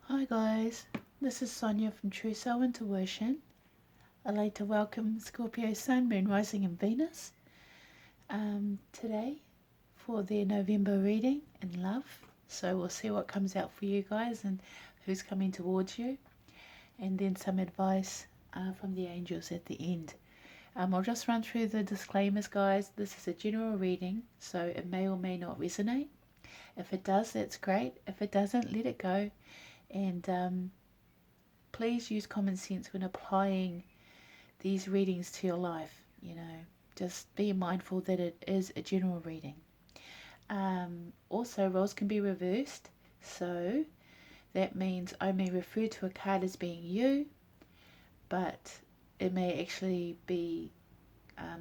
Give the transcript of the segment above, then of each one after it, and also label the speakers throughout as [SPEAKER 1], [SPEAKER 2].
[SPEAKER 1] Hi guys, this is Sonia from True Soul Intuition. I'd like to welcome Scorpio Sun, Moon, Rising and Venus today for their November reading in love. So we'll see what comes out for you guys and who's coming towards you, and then some advice from the angels at the end. I'll just run through the disclaimers, guys. This is a general reading, so it may or may not resonate. If it does, that's great. If it doesn't, let it go. And please use common sense when applying these readings to your life. Just be mindful that it is a general reading. Also, roles can be reversed, so that means I may refer to a card as being you, but it may actually be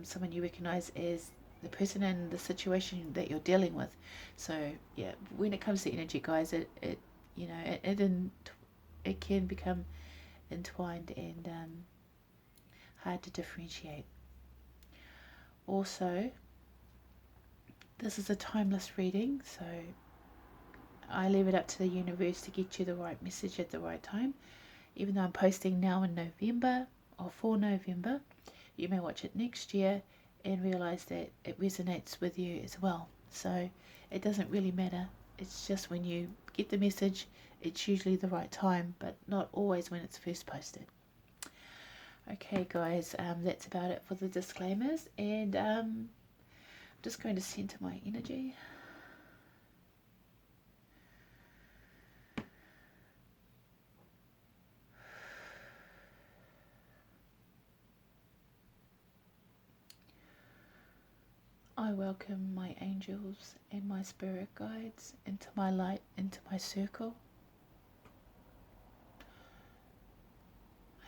[SPEAKER 1] someone you recognize as the person in the situation that you're dealing with. So yeah, when it comes to energy, guys, it can become entwined and hard to differentiate. Also, this is a timeless reading, so I leave it up to the universe to get you the right message at the right time. Even though I'm posting now in November or for November, you may watch it next year and realize that it resonates with you as well. So it doesn't really matter. It's just when you get the message, it's usually the right time, but not always when it's first posted. Okay, guys, that's about it for the disclaimers, and I'm just going to center my energy. I welcome my angels and my spirit guides into my light, into my circle.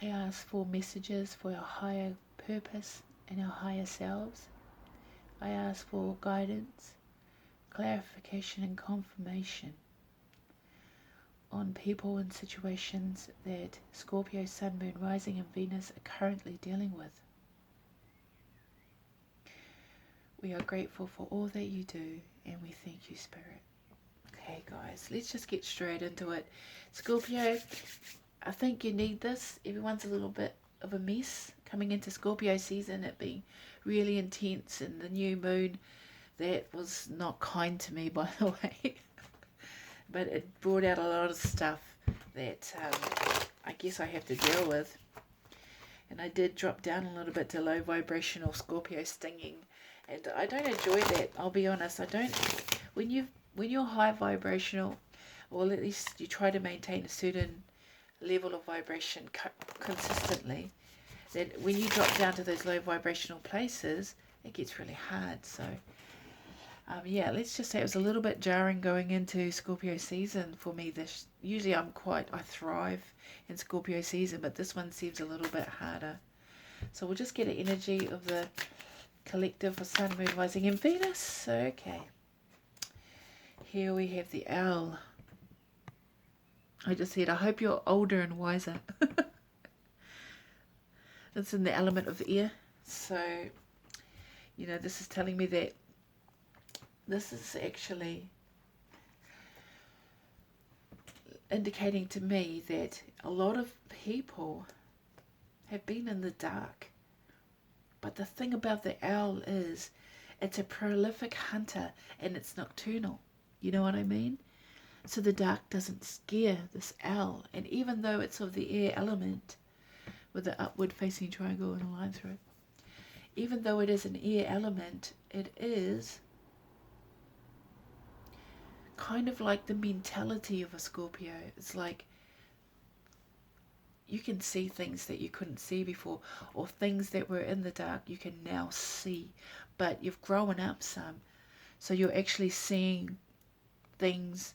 [SPEAKER 1] I ask for messages for our higher purpose and our higher selves. I ask for guidance, clarification and confirmation on people and situations that Scorpio, Sun, Moon, Rising and Venus are currently dealing with. We are grateful for all that you do, and we thank you, Spirit. Okay, guys, let's just get straight into it. Scorpio, I think you need this. Everyone's a little bit of a mess coming into Scorpio season, it being really intense, and the new moon, that was not kind to me, by the way. But it brought out a lot of stuff that I guess I have to deal with. And I did drop down a little bit to low vibrational Scorpio stinging. And I don't enjoy that, I'll be honest. I don't. When you're high vibrational, or at least you try to maintain a certain level of vibration consistently, then when you drop down to those low vibrational places, it gets really hard. So yeah, let's just say it was a little bit jarring going into Scorpio season for me. Usually I thrive in Scorpio season, but this one seems a little bit harder. So we'll just get an energy of the collective for Sun, Moon, Rising and Venus. Okay, here we have the owl. I just said, I hope you're older and wiser. It's in the element of the air. So, this is telling me that this is actually indicating to me that a lot of people have been in the dark. But the thing about the owl is it's a prolific hunter and it's nocturnal. You know what I mean? So the dark doesn't scare this owl. And even though it's of the air element, with the upward facing triangle and a line through it, even though it is an air element, it is kind of like the mentality of a Scorpio. It's like you can see things that you couldn't see before, or things that were in the dark you can now see, but you've grown up some, so you're actually seeing things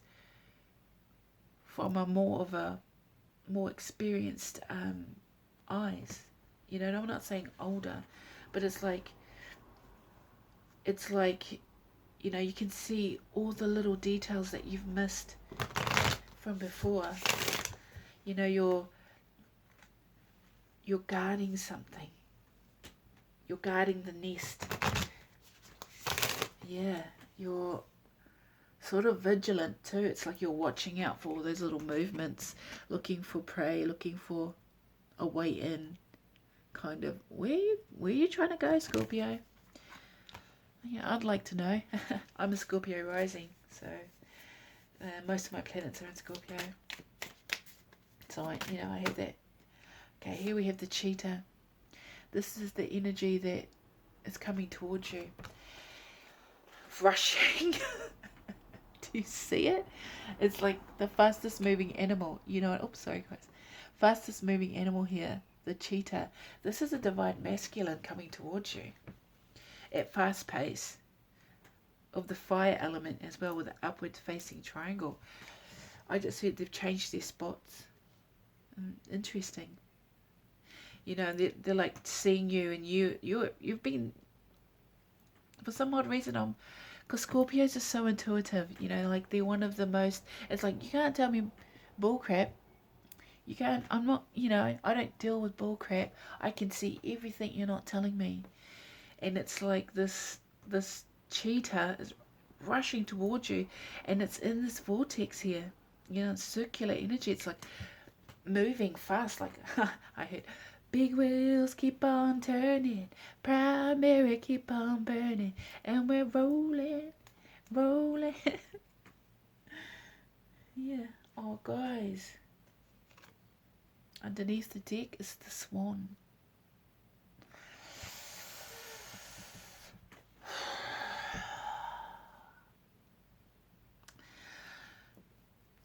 [SPEAKER 1] from a more experienced eyes. And I'm not saying older, but it's like you can see all the little details that you've missed from before. You're guarding something. You're guarding the nest. Yeah, you're sort of vigilant too. It's like you're watching out for all those little movements, looking for prey, looking for a way in. Kind of, where you trying to go, Scorpio? Yeah, I'd like to know. I'm a Scorpio rising, so most of my planets are in Scorpio. So I have that. Okay, here we have the cheetah. This is the energy that is coming towards you. Rushing. Do you see it? It's like the fastest moving animal. You know, oops, sorry guys. Fastest moving animal here, the cheetah. This is a divine masculine coming towards you at fast pace, of the fire element as well, with the upward facing triangle. I just heard they've changed their spots. Interesting. You know, they're like seeing you, and you've been, for some odd reason, because Scorpios are so intuitive. You know, like they're one of the most. It's like you can't tell me bullcrap. You can't. I'm not. You know, I don't deal with bullcrap. I can see everything you're not telling me, and it's like this cheetah is rushing towards you, and it's in this vortex here. You know, circular energy. It's like moving fast. Like I heard, big wheels keep on turning, primary keep on burning, and we're rolling, rolling. Yeah. Oh, guys. Underneath the deck is the swan.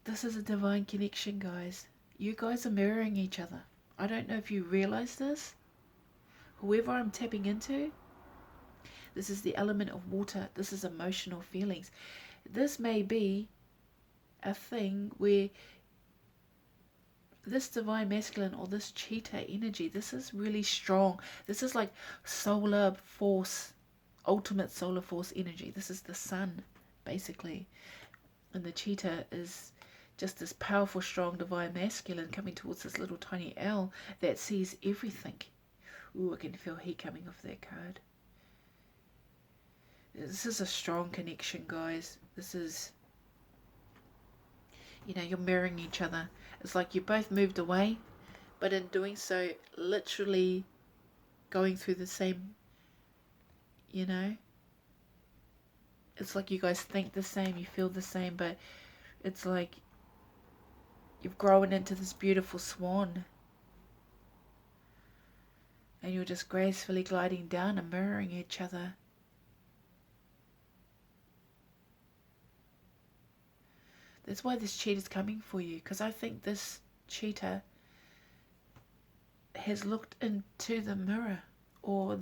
[SPEAKER 1] This is a divine connection, guys. You guys are mirroring each other. I don't know if you realize this. Whoever I'm tapping into, this is the element of water. This is emotional feelings. This may be a thing where this divine masculine or this cheetah energy, this is really strong. This is like solar force, ultimate solar force energy. This is the sun, basically. And the cheetah is just this powerful, strong, divine masculine coming towards this little tiny L that sees everything. Ooh, I can feel heat coming off that card. This is a strong connection, guys. This is, you know, you're mirroring each other. It's like you both moved away, but in doing so, literally going through the same, you know. It's like you guys think the same, you feel the same, but it's like you've grown into this beautiful swan. And you're just gracefully gliding down and mirroring each other. That's why this cheetah's coming for you, because I think this cheetah has looked into the mirror, or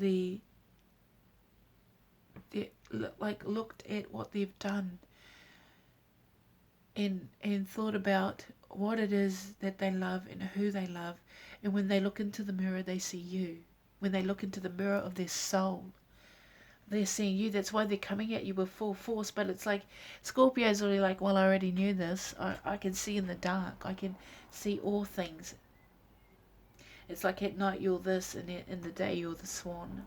[SPEAKER 1] looked at what they've done, and thought about what it is that they love and who they love. And when they look into the mirror, they see you. When they look into the mirror of their soul, they're seeing you. That's why they're coming at you with full force. But it's like Scorpio's really like, well, I already knew this. I can see in the dark. I can see all things. It's like at night you're this, and in the day you're the swan.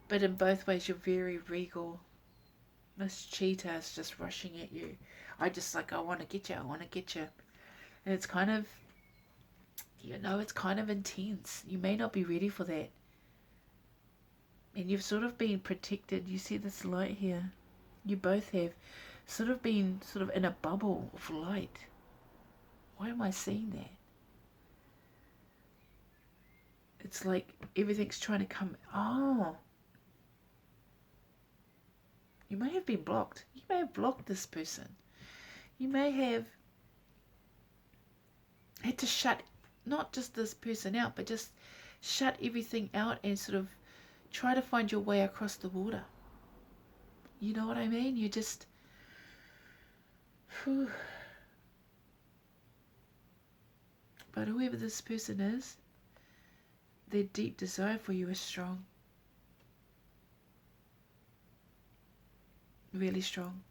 [SPEAKER 1] But in both ways you're very regal. This cheetah is just rushing at you. I want to get you. I want to get you. And it's kind of, you know, it's kind of intense. You may not be ready for that. And you've sort of been protected. You see this light here? You both have sort of been in a bubble of light. Why am I seeing that? It's like everything's trying to come. Oh. You may have been blocked. You may have blocked this person. You may have had to shut not just this person out, but just shut everything out and sort of try to find your way across the water. You know what I mean? You just... Whew. But whoever this person is, their deep desire for you is strong. Really strong.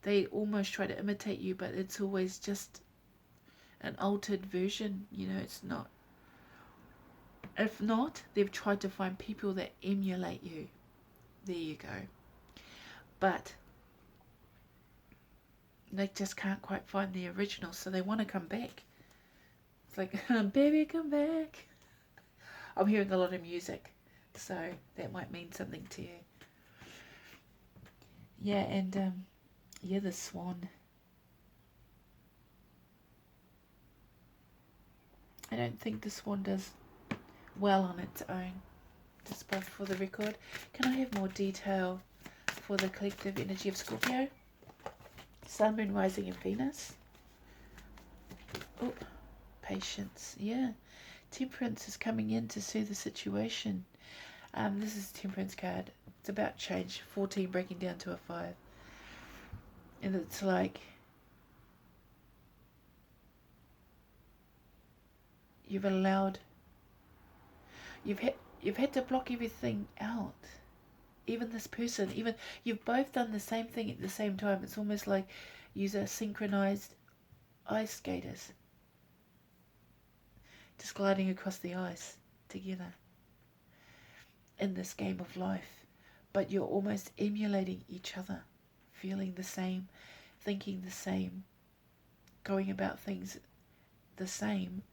[SPEAKER 1] They almost try to imitate you, but it's always just an altered version. You know, it's not. If not, they've tried to find people that emulate you. There you go. But They just can't quite find the original, so they want to come back. It's like, baby, come back. I'm hearing a lot of music, so that might mean something to you. Yeah, and yeah, the swan. I don't think the swan does well on its own, just for the record. Can I have more detail for the collective energy of Scorpio? Sun, Moon, Rising, and Venus. Oh, patience. Yeah. Temperance is coming in to soothe the situation. This is Temperance card. It's about change. 14 breaking down to a 5. And it's like you've had to block everything out. Even this person, even you've both done the same thing at the same time. It's almost like you're synchronized ice skaters, just gliding across the ice together in this game of life. But you're almost emulating each other, feeling the same, thinking the same, going about things the same,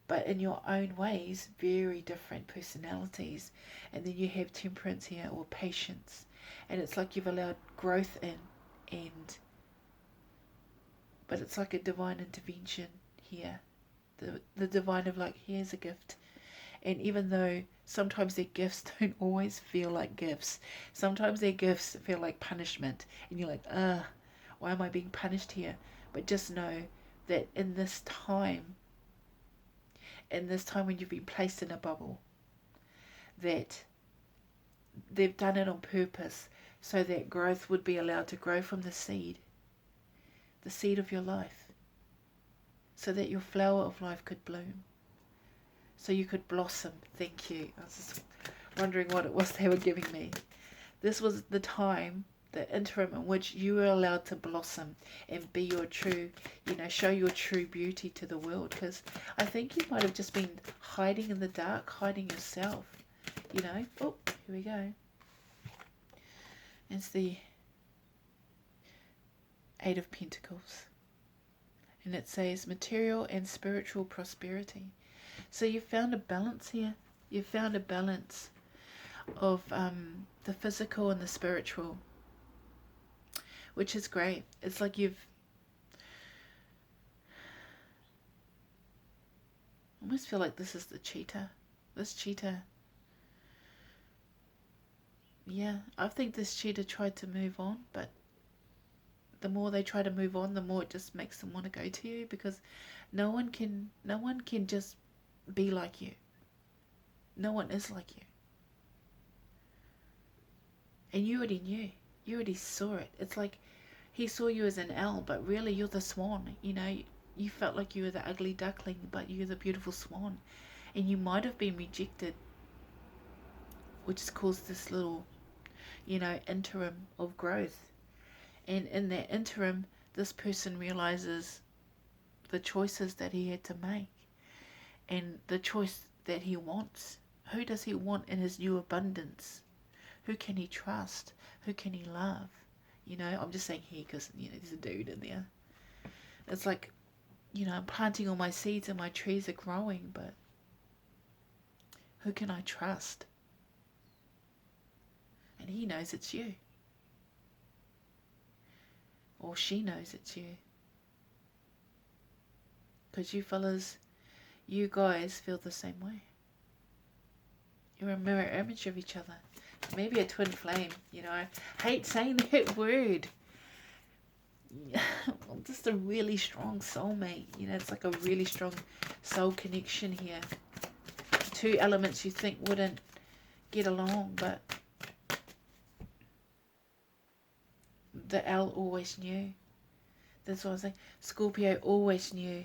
[SPEAKER 1] but in your own ways, very different personalities. And then you have temperance here, or patience, and it's like you've allowed growth in, but it's like a divine intervention here, the divine of like, here's a gift. And even though sometimes their gifts don't always feel like gifts, sometimes their gifts feel like punishment, and you're like, why am I being punished here? But just know that in this time when you've been placed in a bubble, that they've done it on purpose so that growth would be allowed to grow from the seed of your life, so that your flower of life could bloom, so you could blossom. Thank you. I was just wondering what it was they were giving me. This was the time, the interim in which you were allowed to blossom and be your true, show your true beauty to the world. Because I think you might have just been hiding in the dark, hiding yourself, Oh, here we go. It's the 8 of Pentacles. And it says material and spiritual prosperity. So you found a balance here. You found a balance of the physical and the spiritual, which is great. It's like I almost feel like this is the cheetah. This cheetah. Yeah, I think this cheetah tried to move on, but the more they try to move on, the more it just makes them want to go to you, because no one can just be like you. No one is like you. And you already knew. You already saw it. It's like he saw you as an owl, but really you're the swan. You felt like you were the ugly duckling, but you're the beautiful swan. And you might have been rejected, which has caused this little, interim of growth. And in that interim, this person realizes the choices that he had to make, and the choice that he wants. Who does he want in his new abundance? Who can he trust? Who can he love? I'm just saying he because, there's a dude in there. It's like, I'm planting all my seeds and my trees are growing, but who can I trust? And he knows it's you. Or she knows it's you. Because you fellas, you guys feel the same way. You're a mirror image of each other. Maybe a twin flame. I hate saying that word. Just a really strong soulmate. It's like a really strong soul connection here. Two elements you think wouldn't get along, but the L always knew. That's what I was saying. Scorpio always knew.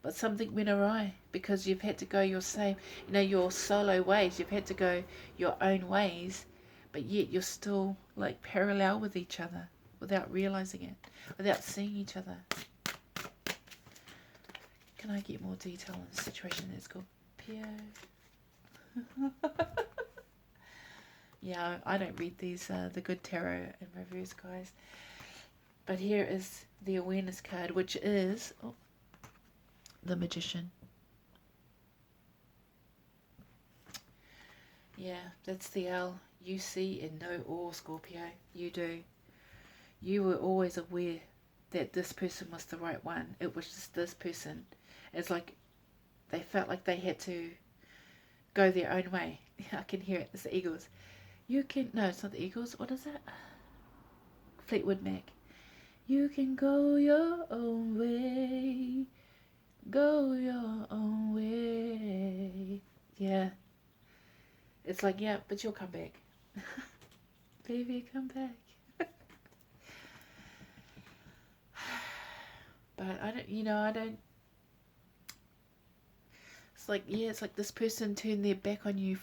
[SPEAKER 1] But something went awry because you've had to go your solo ways. You've had to go your own ways, but yet you're still like parallel with each other without realizing it, without seeing each other. Can I get more detail on the situation that's called Scorpio? Yeah, I don't read these, the good tarot and reviews, guys. But here is the awareness card, which is the Magician. Yeah, that's the L. You see and know all, Scorpio. You do. You were always aware that this person was the right one. It was just this person. It's like they felt like they had to go their own way. I can hear it. It's the Eagles. You can... No, it's not the Eagles. What is it? Fleetwood Mac. You can go your own way. Go your own way. Yeah. It's like, yeah, but you'll come back. Baby, come back. But I don't... It's like, yeah, it's like this person turned their back on you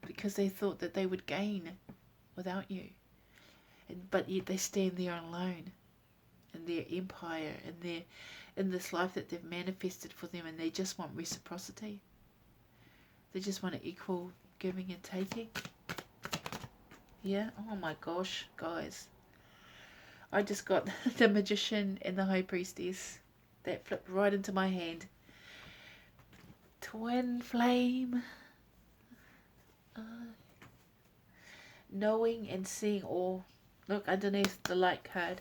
[SPEAKER 1] because they thought that they would gain without you. But yet they stand there alone in their empire, in this life that they've manifested for them, and they just want reciprocity. They just want an equal giving and taking. Yeah? Oh my gosh, guys. I just got the Magician and the High Priestess. That flipped right into my hand. Twin flame. Knowing and seeing all. Look underneath the light card.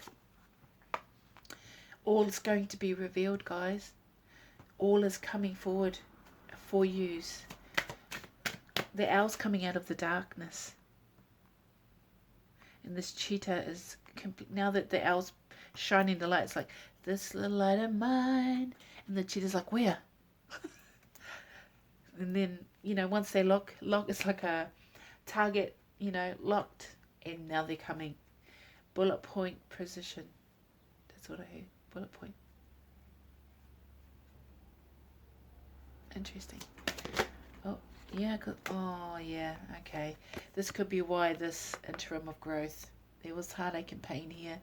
[SPEAKER 1] All is going to be revealed, guys. All is coming forward for yous. The owl's coming out of the darkness. And this cheetah is... Now that the owl's shining the light, it's like, this little light of mine. And the cheetah's like, where? And then, once they lock, it's like a target, locked. And now they're coming. Bullet point precision. That's what I heard. Bullet point. Interesting. Oh, yeah. Oh, yeah. Okay. This could be why this interim of growth. There was heartache and pain here.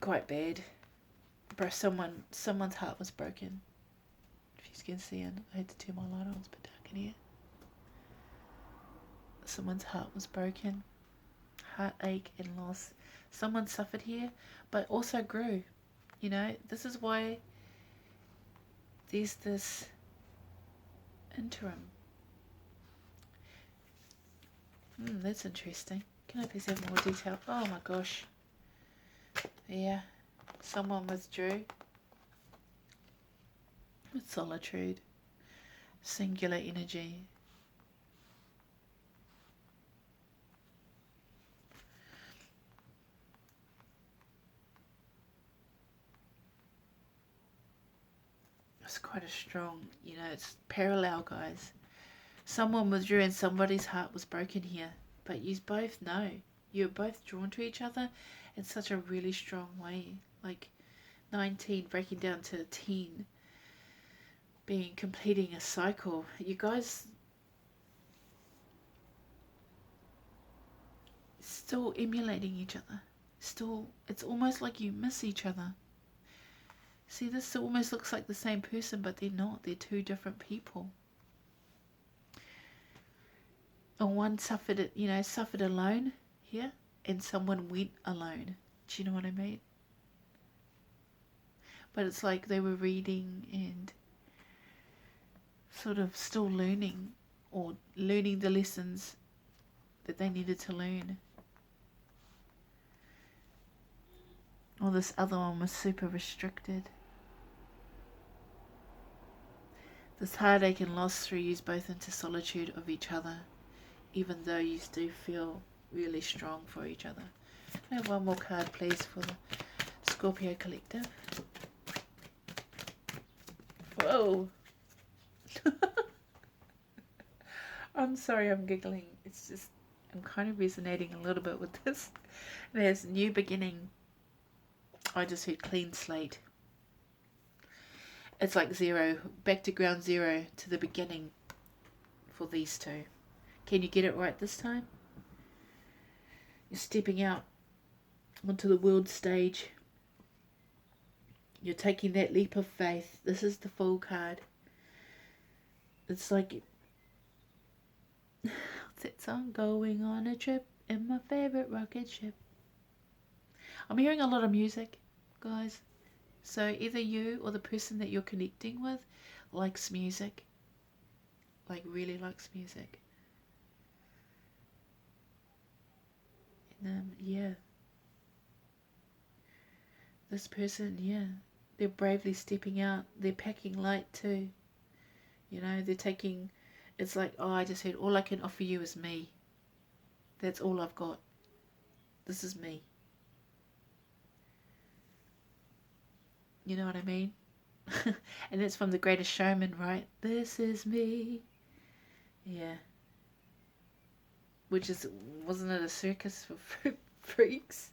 [SPEAKER 1] Quite bad. Bro, someone's heart was broken. If you can see it, I had to turn my light on. It's a bit dark in here. Someone's heart was broken. Heartache and loss. Someone suffered here, but also grew. This is why there's this interim. That's interesting. Can I please have more detail? Oh my gosh. Yeah. Someone withdrew. With solitude. Singular energy. It's quite a strong, it's parallel, guys. Someone withdrew and somebody's heart was broken here. But you both know. You're both drawn to each other in such a really strong way. Like 19 breaking down to 10. Completing a cycle. You guys still emulating each other. It's almost like you miss each other. See, this almost looks like the same person, but they're not. They're two different people. And one suffered alone here, and someone went alone. Do you know what I mean? But it's like they were reading and sort of still learning, or learning the lessons that they needed to learn. Or this other one was super restricted. This heartache and loss threw you both into solitude of each other, even though you do feel really strong for each other. Can I have one more card, please, for the Scorpio Collective? Whoa! I'm sorry I'm giggling. It's just, I'm kind of resonating a little bit with this. There's new beginning. I just heard clean slate. It's like zero, back to ground zero, to the beginning for these two. Can you get it right this time? You're stepping out onto the world stage. You're taking that leap of faith. This is the Fool card. It's like What's that song? Going on a trip in my favorite rocket ship. I'm hearing a lot of music, guys. So either you or the person that you're connecting with likes music. Like really likes music. And yeah. This person, yeah. They're bravely stepping out. They're packing light too. You know, they're taking, it's like, oh, I just said, all I can offer you is me. That's all I've got. This is me. You know what I mean? And it's from The Greatest Showman, right? This is me. Yeah. Which is, wasn't it a circus for freaks?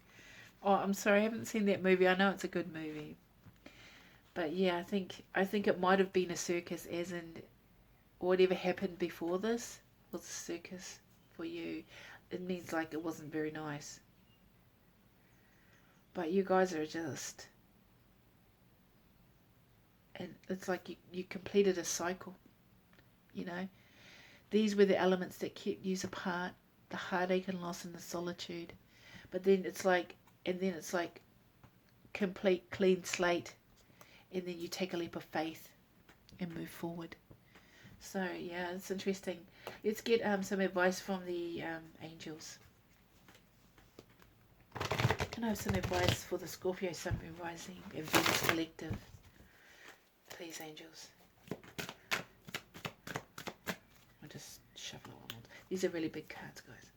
[SPEAKER 1] Oh, I'm sorry, I haven't seen that movie. I know it's a good movie. But yeah, I think it might have been a circus, as in whatever happened before this was a circus for you. It means like it wasn't very nice. But you guys are just, and it's like you completed a cycle, you know. These were the elements that kept you apart, the heartache and loss and the solitude. But then it's like, and then it's like complete clean slate, and then you take a leap of faith and move forward. So yeah, it's interesting. Let's get some advice from the angels. Can I have some advice for the Scorpio Sun Moon Rising and Venus Collective? Please, angels. I'll just shuffle it one more. These are really big cards, guys.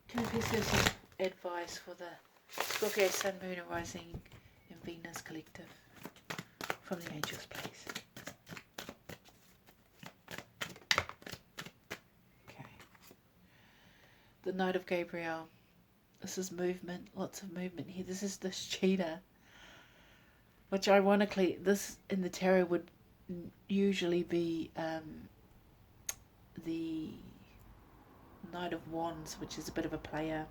[SPEAKER 1] Can I please have some advice for the Scorpio Sun Moon Rising and Venus Collective from the angels, please? Okay. The Knight of Gabriel. This is movement, lots of movement here. This is this cheetah, which ironically, this in the tarot would usually be the Knight of Wands, which is a bit of a player.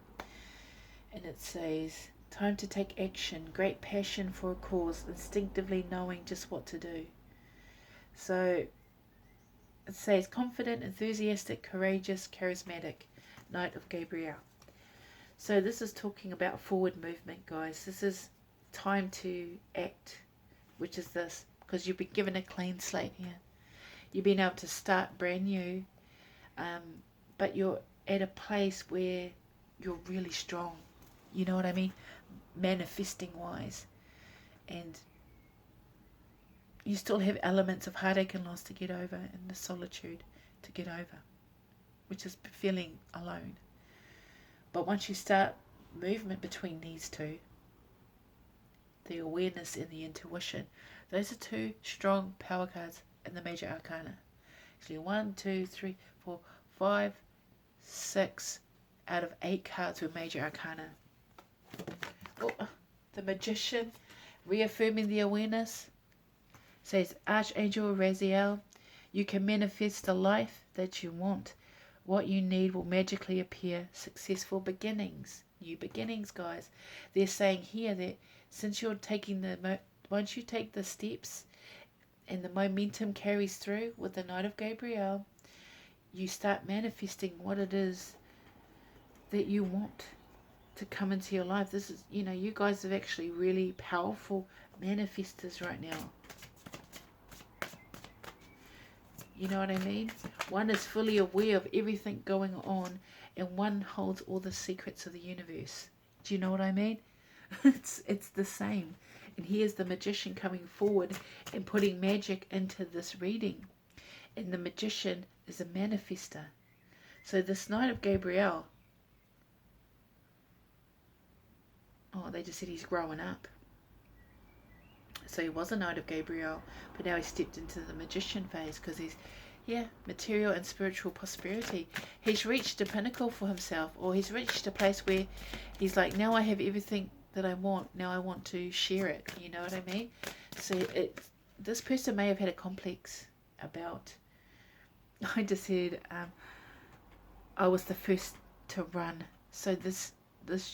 [SPEAKER 1] And it says, time to take action, great passion for a cause, instinctively knowing just what to do. So it says, confident, enthusiastic, courageous, charismatic, Knight of Gabriel. So this is talking about forward movement, guys. This is time to act, which is this, because you've been given a clean slate here. You've been able to start brand new, but you're at a place where you're really strong. You know what I mean? Manifesting wise. And you still have elements of heartache and loss to get over, and the solitude to get over, which is feeling alone. But once you start movement between these two, the awareness and the intuition, those are two strong power cards in the major arcana. Actually, 1, 2, 3, 4, 5, 6 out of 8 cards were major arcana. Oh, the magician, reaffirming the awareness, says, Archangel Raziel, you can manifest the life that you want. What you need will magically appear. Successful beginnings. New beginnings, guys. They're saying here that since you're taking once you take the steps and the momentum carries through with the Knight of Gabriel, you start manifesting what it is that you want to come into your life. This is, you know, you guys are actually really powerful manifestors right now. You know what I mean? One is fully aware of everything going on, and one holds all the secrets of the universe. Do you know what I mean? It's the same. And here's the magician coming forward and putting magic into this reading. And the magician is a manifester. So this Knight of Gabriel, oh, they just said he's growing up. So he was a Knight of Gabriel, but now he stepped into the magician phase because he's, yeah, material and spiritual prosperity. He's reached a pinnacle for himself, or he's reached a place where he's like, now I have everything that I want. Now I want to share it. You know what I mean? So this person may have had a complex about, I just said, I was the first to run. So this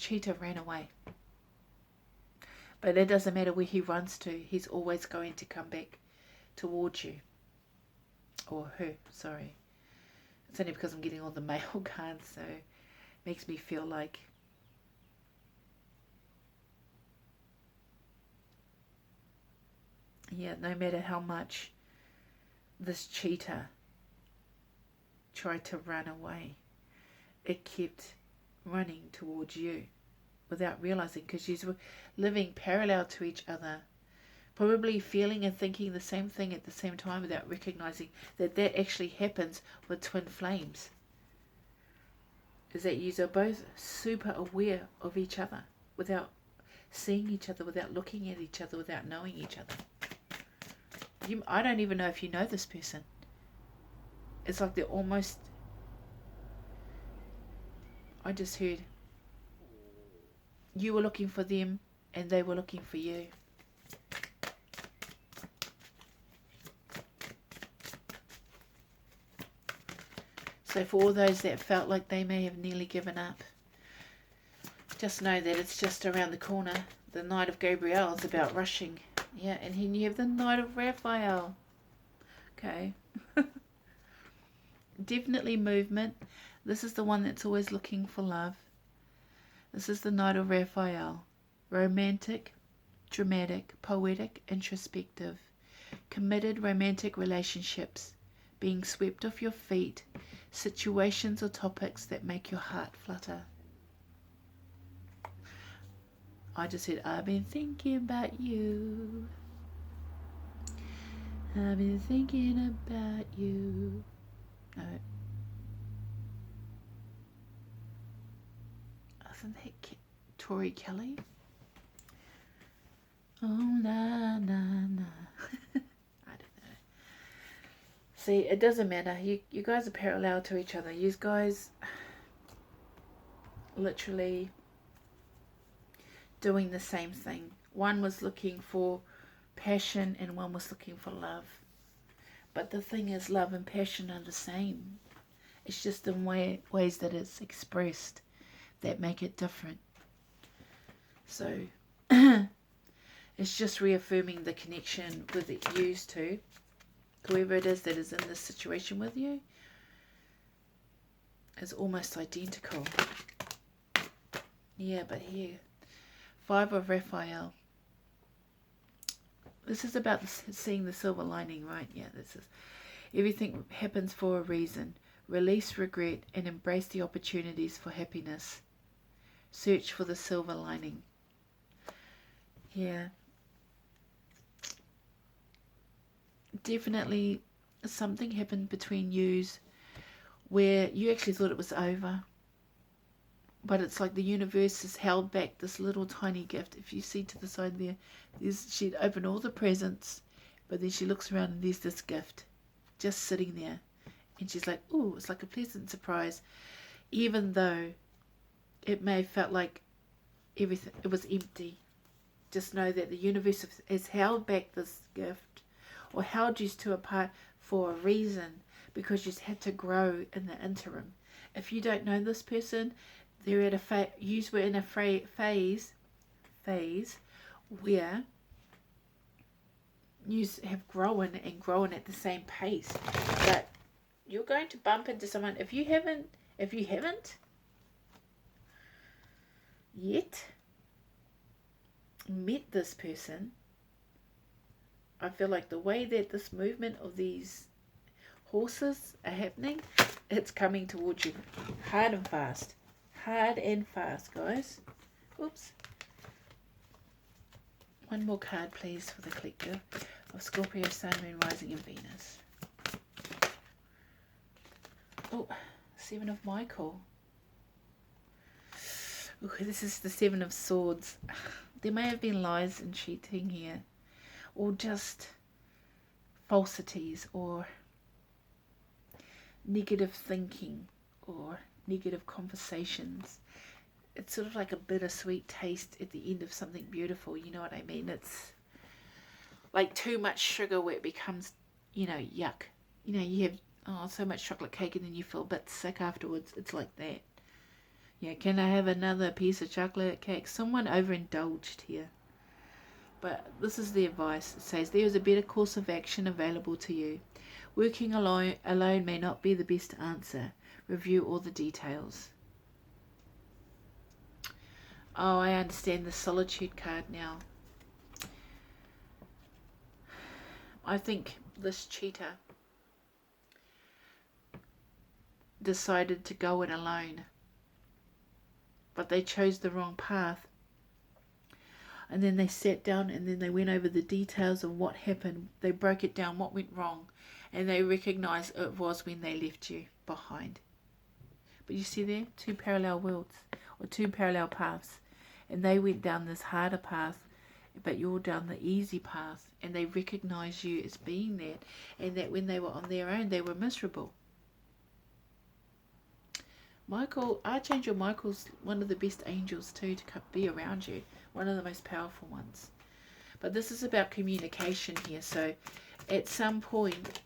[SPEAKER 1] cheetah ran away. But it doesn't matter where he runs to. He's always going to come back towards you. Or her, sorry. It's only because I'm getting all the male cards, so it makes me feel like yeah, no matter how much this cheetah tried to run away, it kept running towards you without realizing, because you were living parallel to each other, probably feeling and thinking the same thing at the same time without recognizing that that actually happens with twin flames. Is that you are both super aware of each other without seeing each other, without looking at each other, without knowing each other. I don't even know if you know this person. It's like they're almost, I just heard you were looking for them and they were looking for you. So for all those that felt like they may have nearly given up, just know that it's just around the corner. The Knight of Gabriel is about rushing. Yeah, and here you have the Knight of Raphael. Okay. Definitely movement. This is the one that's always looking for love. This is the Knight of Raphael. Romantic, dramatic, poetic, introspective. Committed romantic relationships. Being swept off your feet. Situations or topics that make your heart flutter. I just said, I've been thinking about you. I've been thinking about you. No. Isn't that Tori Kelly? Oh, na, na, na. I don't know. See, it doesn't matter. You guys are parallel to each other. You guys literally doing the same thing. One was looking for passion and one was looking for love. But the thing is, love and passion are the same. It's just the ways that it's expressed that make it different. So it's just reaffirming the connection with it used to whoever it is that is in this situation with you is almost identical. Yeah, but here, 5 of Raphael. This is about seeing the silver lining, right? Yeah, this is everything happens for a reason. Release regret and embrace the opportunities for happiness. Search for the silver lining. Yeah. Definitely something happened between yous where you actually thought it was over. But it's like the universe has held back this little tiny gift. If you see to the side there, she'd opened all the presents, but then she looks around and there's this gift just sitting there. And she's like, ooh, it's like a pleasant surprise. Even though it may have felt like everything, it was empty. Just know that the universe has held back this gift or held you to apart for a reason, because you had to grow in the interim. If you don't know this person, they're at a you were in a phase where you have grown and grown at the same pace, but you're going to bump into someone if you haven't yet met this person. I feel like the way that this movement of these horses are happening, it's coming towards you hard and fast. Hard and fast, guys. Oops. One more card, please, for the collective of Scorpio, Sun, Moon, Rising, and Venus. Oh, 7 of Michael. Ooh, this is the 7 of Swords. There may have been lies and cheating here, or just falsities, or negative thinking, or negative conversations. It's sort of like a bittersweet taste at the end of something beautiful, you know what I mean? It's like too much sugar where it becomes, yuck. You have so much chocolate cake and then you feel a bit sick afterwards. It's like that. Yeah, can I have another piece of chocolate cake? Someone overindulged here. But this is the advice. It says, there is a better course of action available to you. Working alone may not be the best answer. Review all the details. Oh, I understand the solitude card now. I think this cheater decided to go it alone, but they chose the wrong path. And then they sat down and then they went over the details of what happened. They broke it down, what went wrong, and they recognized it was when they left you behind. But you see there, two parallel worlds, or two parallel paths, and they went down this harder path, but you're down the easy path, and they recognize you as being that, and that when they were on their own, they were miserable. Michael, Archangel Michael's one of the best angels too to be around you, one of the most powerful ones. But this is about communication here, so at some point,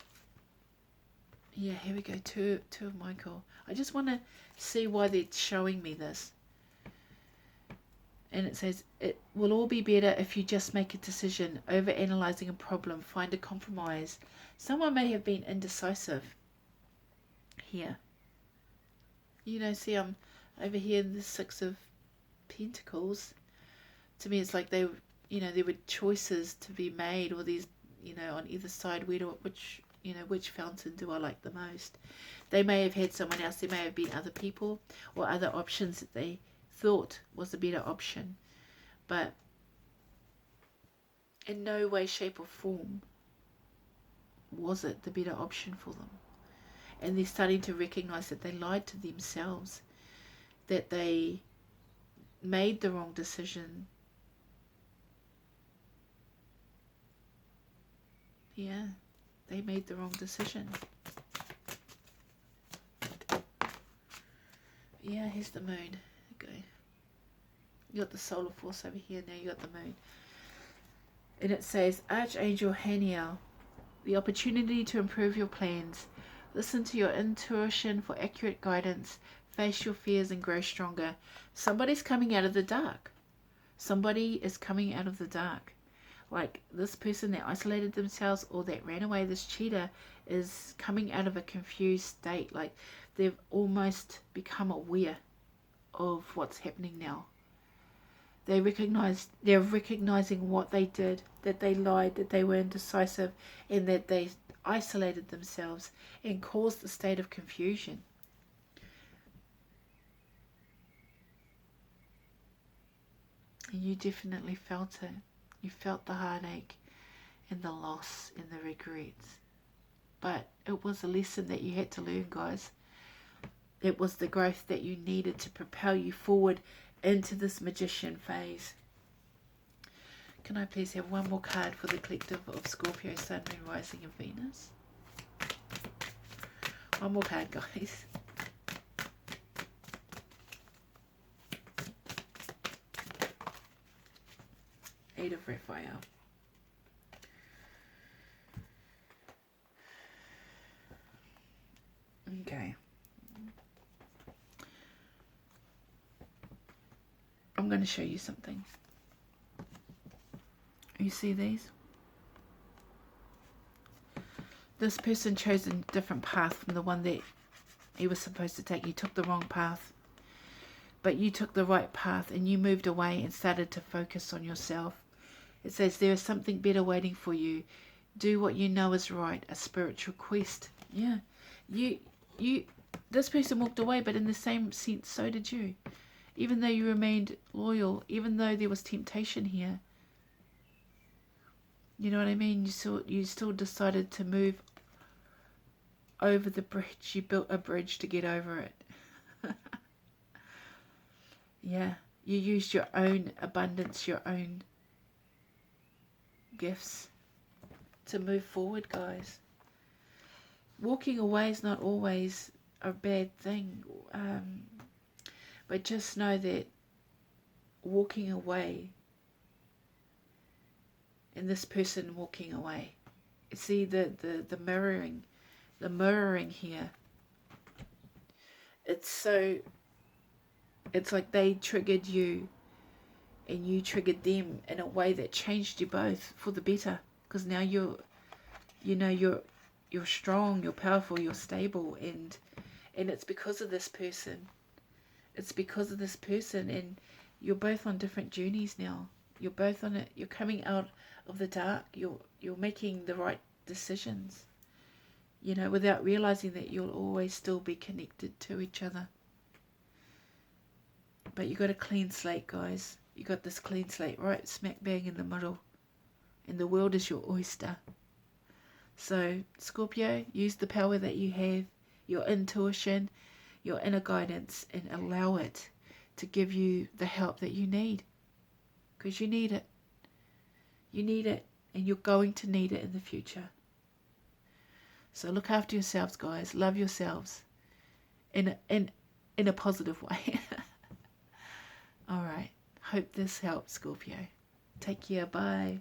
[SPEAKER 1] yeah, here we go, two of Michael. I just want to see why they're showing me this. And it says, it will all be better if you just make a decision. Over analyzing a problem, find a compromise. Someone may have been indecisive here. You know, see, I'm over here in the Six of Pentacles. To me, it's like they, you know, there were choices to be made, or these, you know, on either side, which fountain do I like the most? They may have had someone else. There may have been other people or other options that they thought was a better option, but in no way, shape, or form was it the better option for them. And they're starting to recognize that they lied to themselves, that they made the wrong decision. Yeah, they made the wrong decision. Yeah, here's the moon. Okay. You got the solar force over here, now you got the moon. And it says, Archangel Haniel, the opportunity to improve your plans. Listen to your intuition for accurate guidance. Face your fears and grow stronger. Somebody's coming out of the dark. Somebody is coming out of the dark. Like this person that isolated themselves or that ran away, this cheater, is coming out of a confused state. Like they've almost become aware of what's happening now. They're recognizing what they did, that they lied, that they were indecisive, and that they isolated themselves and caused a state of confusion. And you definitely felt it. You felt the heartache and the loss and the regrets. But it was a lesson that you had to learn, guys. It was the growth that you needed to propel you forward into this magician phase. Can I please have one more card for the collective of Scorpio, Sun, Moon, Rising and Venus? One more card, guys. Eight of Raphael. Okay. I'm going to show you something. You see these? This person chose a different path from the one that he was supposed to take. You took the wrong path, but you took the right path and you moved away and started to focus on yourself. It says there is something better waiting for you. Do what you know is right, a spiritual quest. Yeah, this person walked away, but in the same sense, so did you. Even though you remained loyal, even though there was temptation here. You know what I mean? You still decided to move over the bridge. You built a bridge to get over it. Yeah, you used your own abundance, your own gifts to move forward, guys. Walking away is not always a bad thing, but just know that walking away and this person walking away, see the mirroring here, it's like they triggered you and you triggered them in a way that changed you both for the better, because now you're you're strong, you're powerful, you're stable, and it's because of this person. It's because of this person, and you're both on different journeys now. You're both on it. You're coming out of the dark. You're making the right decisions, you know, without realizing that you'll always still be connected to each other. But you got a clean slate, guys. You got this clean slate right smack bang in the middle, and the world is your oyster. So, Scorpio, use the power that you have, your intuition, your inner guidance, and allow it to give you the help that you need. Because you need it. You need it, and you're going to need it in the future. So look after yourselves, guys. Love yourselves in a positive way. All right. Hope this helps, Scorpio. Take care. Bye.